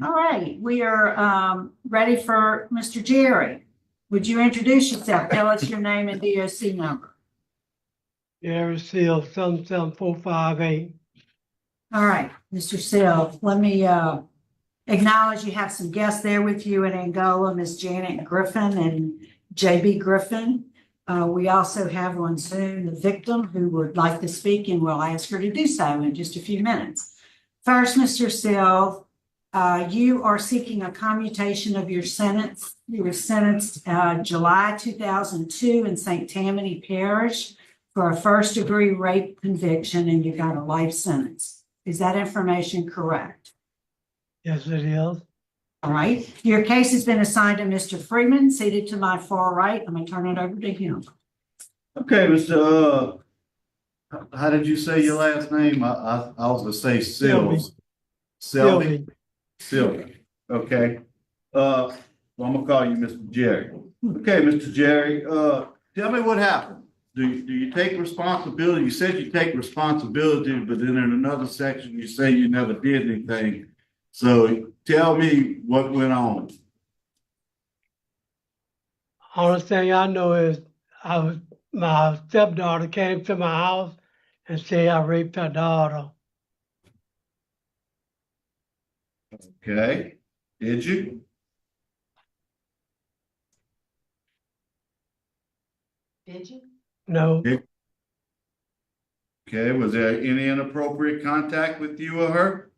All right, we are ready for Mr. Jerry. Would you introduce yourself? Tell us your name and DOC number. Jerry Seal, 77458. All right, Mr. Sill, let me acknowledge you have some guests there with you in Angola, Miss Janet Griffin and JB Griffin. We also have on Zoom the victim who would like to speak, and we'll ask her to do so in just a few minutes. First, Mr. Sill, you are seeking a commutation of your sentence. You were sentenced July 2002 in St. Tammany Parish for a first-degree rape conviction, and you got a life sentence. Is that information correct? Yes, it is. All right. Your case has been assigned to Mr. Freeman, seated to my far right. I'm going to turn it over to him. Okay, Mr. How did you say your last name? I was gonna say Sills. Selby. Silby. Okay. Well, I'm gonna call you Mr. Jerry. Okay, Mr. Jerry. Tell me what happened. Do you take responsibility? You said you take responsibility, but then in another section you say you never did anything. So tell me what went on. Only thing I know is my stepdaughter came to my house and said I raped her daughter. Okay. Did you? Did you? No, Okay. Was there any inappropriate contact with you or her?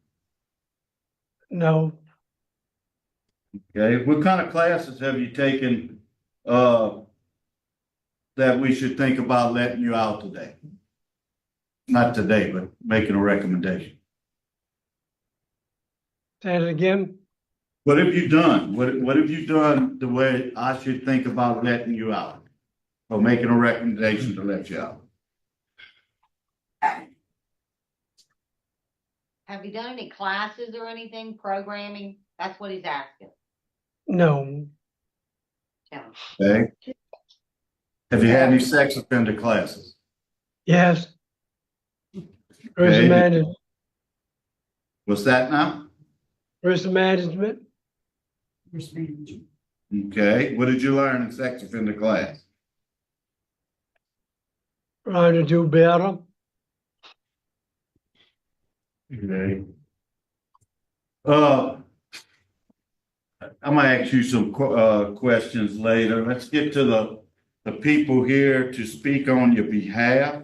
no. Okay. What kind of classes have you taken that we should think about letting you out today? Not today, but making a recommendation. Say it again. What have you done? What have you done the way I should think about letting you out? Or making a recommendation to let you out? Have you done any classes or anything, programming? That's what he's asking. No, Tell him. Okay. Have you had any sex offender classes? yes. Risk Okay. management. What's that now? Risk management. Risk management. Okay. What did you learn in sex offender class? Trying to do better. Okay. I'm gonna ask you some questions later. Let's get to the people here to speak on your behalf.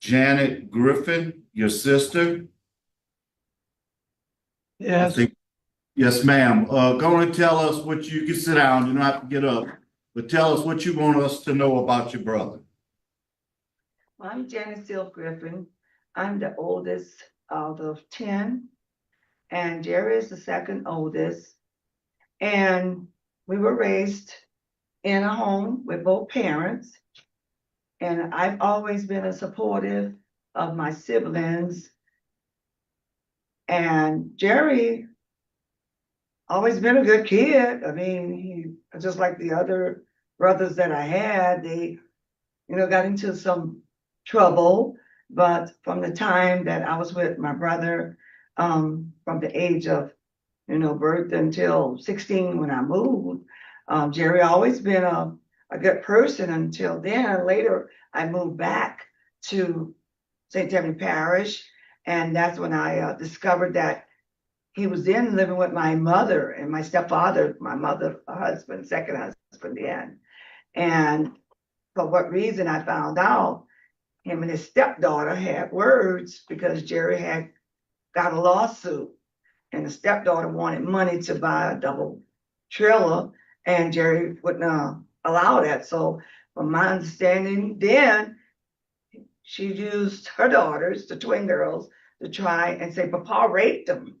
Janet Griffin, your sister. Yes. Yes, ma'am. Go and tell us what you can sit down. You don't have to get up, but tell us what you want us to know about your brother. I'm Janet Seal Griffin. I'm the oldest out of 10, and Jerry is the second oldest. And we were raised in a home with both parents. And I've always been a supportive of my siblings. And Jerry always been a good kid. I mean, he just like the other brothers that I had, they, got into some trouble. But from the time that I was with my brother, from the age of, birth until 16 when I moved, Jerry always been a good person until then. Later, I moved back to St. Tammany Parish, and that's when I discovered that he was then living with my mother and my stepfather, my mother's husband, second husband then. And for what reason I found out, him and his stepdaughter had words because Jerry had got a lawsuit, and the stepdaughter wanted money to buy a double trailer, and Jerry wouldn't allow that. So from my understanding then, she used her daughters, the twin girls, to try and say Papa raped them.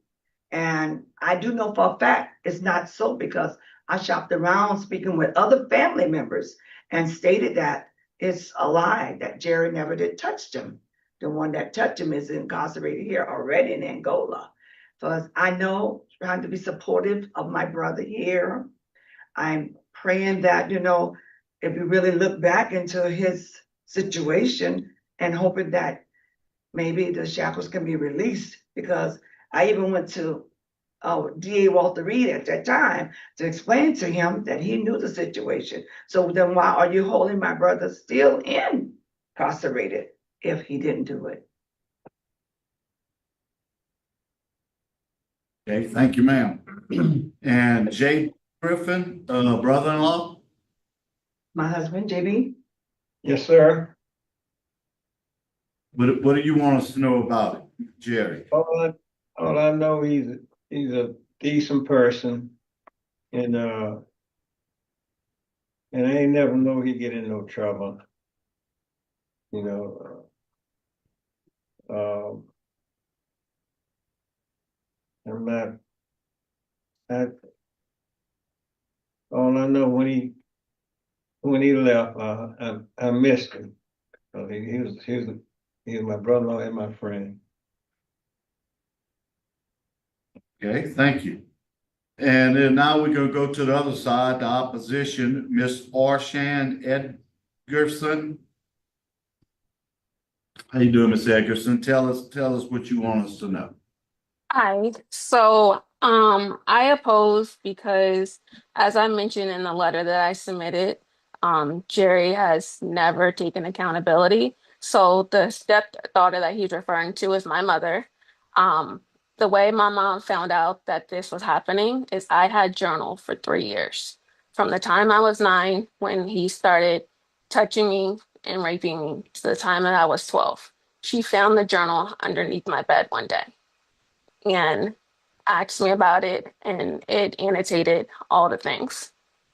And I do know for a fact it's not so, because I shopped around speaking with other family members and stated that it's a lie, that Jerry never did touch him. The one that touched him is incarcerated here already in Angola. So I know, trying to be supportive of my brother here. I'm praying that, if you really look back into his situation and hoping that maybe the shackles can be released, because I even went to DA Walter Reed at that time to explain to him that he knew the situation. So then why are you holding my brother still incarcerated if he didn't do it? Okay, thank you, ma'am. And Jay Griffin, brother-in-law? My husband, JB? Yes, sir. What do you want us to know about it, Jerry? All I know, he's a decent person, and I ain't never know he get in no trouble. You know, I'm not. All I know when he left, I missed him. He was my brother-in-law and my friend. Okay, thank you. And then now we're gonna go to the other side, the opposition, Miss Arshan Edgerson. How you doing, Miss Edgerson? Tell us what you want us to know. Hi. So, I oppose because, as I mentioned in the letter that I submitted, Jerry has never taken accountability. So the stepdaughter that he's referring to is my mother. Um, the way my mom found out that this was happening is I had journaled for 3 years. From the time I was 9, when he started touching me and raping me, to the time that I was 12. She found the journal underneath my bed one day and asked me about it, and it annotated all the things.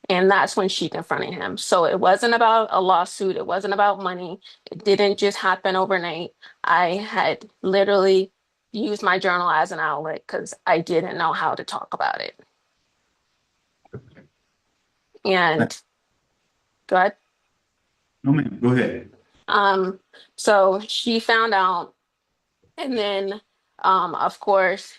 And that's when she confronted him. So it wasn't about a lawsuit, it wasn't about money. It didn't just happen overnight. I had literally used my journal as an outlet because I didn't know how to talk about it. And go ahead. No, ma'am, go ahead. So she found out, and then of course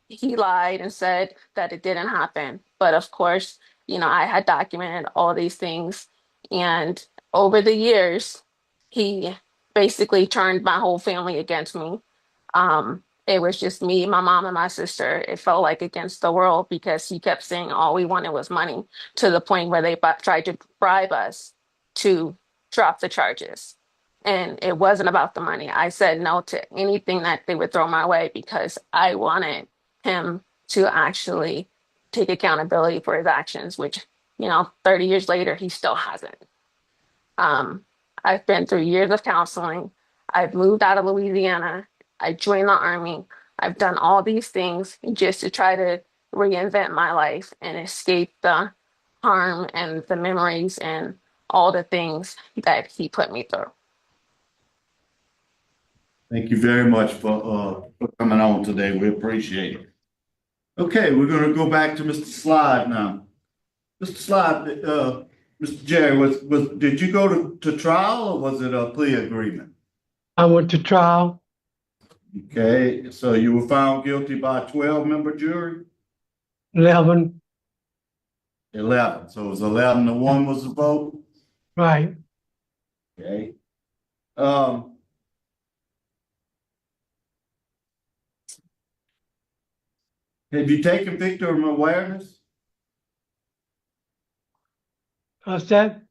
he lied and said that it didn't happen. But of course, I had documented all these things. And over the years, he basically turned my whole family against me. It was just me, my mom, and my sister. It felt like against the world because he kept saying all we wanted was money, to the point where they tried to bribe us to drop the charges. And it wasn't about the money. I said no to anything that they would throw my way because I wanted him to actually take accountability for his actions, which, 30 years later, he still hasn't. Um, I've been through years of counseling. I've moved out of Louisiana. I joined the army. I've done all these things just to try to reinvent my life and escape the harm and the memories and all the things that he put me through. Thank you very much for coming on today. We appreciate it. Okay, we're gonna go back to Mr. Slide now. Mr. Slide, Mr. Jerry, did you go to trial or was it a plea agreement? I went to trial. Okay, so you were found guilty by a 12-member jury? 11, 11, so it was 11-1 was the vote? right. Okay. Have you taken victim awareness? What's that?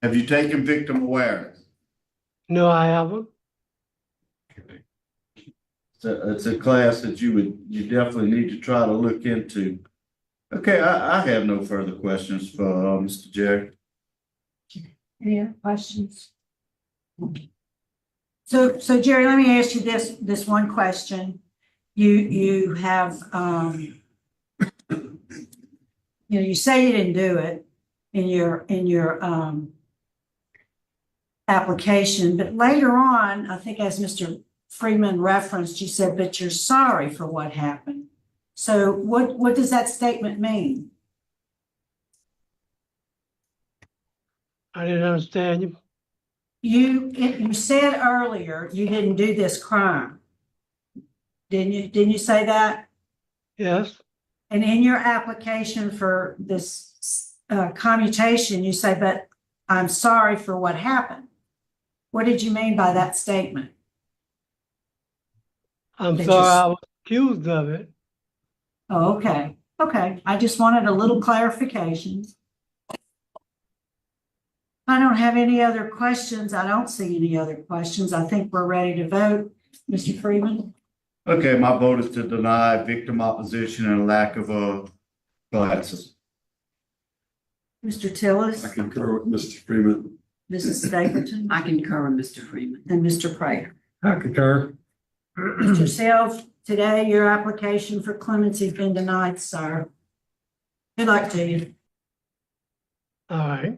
Have you taken victim awareness? No, I haven't. It's a class that you definitely need to try to look into. Okay, I have no further questions for Mr. Jerry. Any other questions? So Jerry, let me ask you this one question. You have, you say you didn't do it in your application, but later on, I think as Mr. Freeman referenced, you said, but you're sorry for what happened. So what does that statement mean? I didn't understand you. You said earlier you didn't do this crime. Didn't you say that? Yes, And in your application for this commutation, you say, but I'm sorry for what happened. What did you mean by that statement? I'm They sorry. just- I was accused of it. Oh, okay, okay. I just wanted a little clarification. I don't have any other questions. I don't see any other questions. I think we're ready to vote. Mr. Freeman? Okay, my vote is to deny victim opposition and lack of, classes. Mr. Tillis? concur with Mr. Freeman. Mrs. Stapleton? I concur with Mr. Freeman. And Mr. Prater? I concur. Mr. Self, today your application for clemency has been denied, sir. Good luck to you. All right.